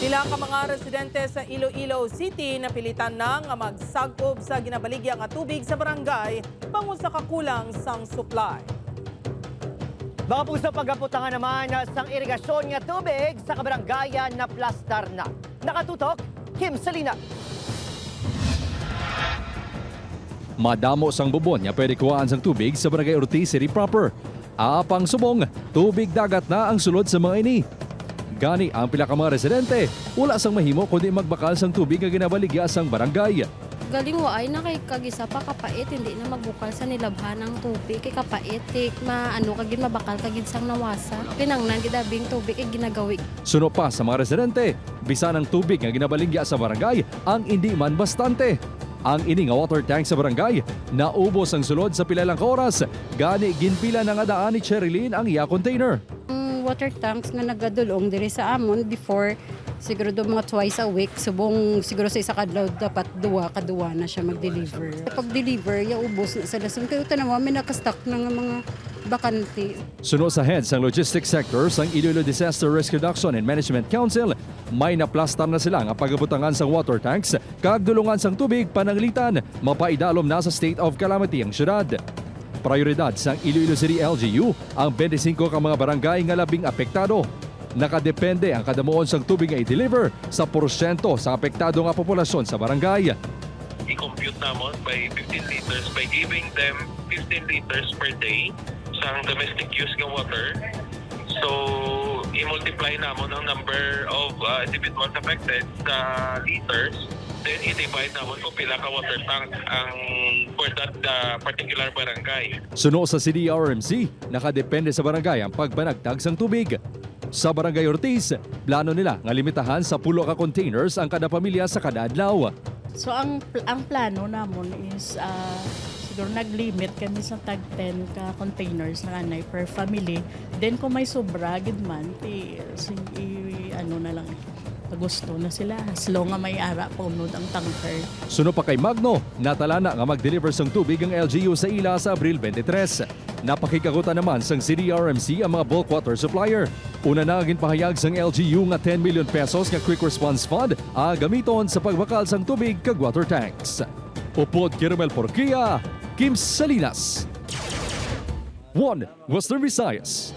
Pila ka mga residente sa Iloilo City napilitan ng magsag-ob sa ginabaligya nga tubig sa barangay bangon sa kakulang sang supply. Mga puso pagkaputangan naman sang irigasyon nga tubig sa kabarangayan naplastar na. Nakatutok, Kim Salina. Madamo sang bubon nga pwede kuhaan sang tubig sa barangay Ortiz City proper. Apang subong, tubig dagat na ang sulod sa mga ini. Gani ang pila ka mga residente, wala sang mahimo kundi magbakal sang tubig nga ginabaligya sang barangay. Galing waay na kay kagisa pa kapait, hindi na magbukal sa nilabhan ng tubig kay kapait, kagin mabakal kagin sang nawasa. Pinangnan gidabing tubig kay ginagawi. Suno pa sa mga residente, bisan ang tubig nga ginabaligya sa barangay ang hindi man bastante. Ang ini nga water tank sa barangay naubos ang sulod sa pila lang ka oras. Gani ginpila na nga daan ni Cherilyn ang iya container. Water tanks nga nagadulong diri sa amon before siguro do mga twice a week subong siguro sa isa kadlaw dapat kaduwa na siya mag-deliver. Pag deliver ya ubos na sa lason kayo tanawa may nakastock na nga mga bakante. Suno sa head sang logistics sector sang Iloilo Disaster Risk Reduction and Management Council, may naplastar na sila nga pagabutangan sang water tanks kag dulungan sang tubig pananglitan mapaidalom na sa state of calamity ang syudad. Prioridad sang Iloilo City LGU ang 25 ka mga barangay nga labing apektado. Nakadepende ang kadamuon sang tubig nga i-deliver sa porsyento sa apektado nga populasyon sa barangay. I-compute namon by 15 liters by giving them 15 liters per day sang domestic use ng water. So, i-multiply namon ang number of individuals affected sa liters. Then, i-divide namon kung pila ka water tank ang for that particular barangay. Suno sa CDRMC, nakadepende sa barangay ang pagbanagtag sang tubig. Sa barangay Ortiz, plano nila nga limitahan sa 10 ka containers ang kada pamilya sa kada adlaw. So ang plano namon is siguro nag-limit kami sa tag 10 ka containers na anay per family. Then kung may sobra gid man, na lang gusto na sila. As long nga may ara punod ang tanker. Suno pa kay Magno, natala na nga mag-deliver sang tubig ang LGU sa ila sa Abril 23. Napakikagutan naman sang CDRMC ang mga bulk water supplier. Una na agin pahayag sang LGU nga 10 million pesos nga quick response fund gamiton sa pagbakal sang tubig kag water tanks. Upod Kirmel Porquia, Kim Salinas. 1 Western Visayas.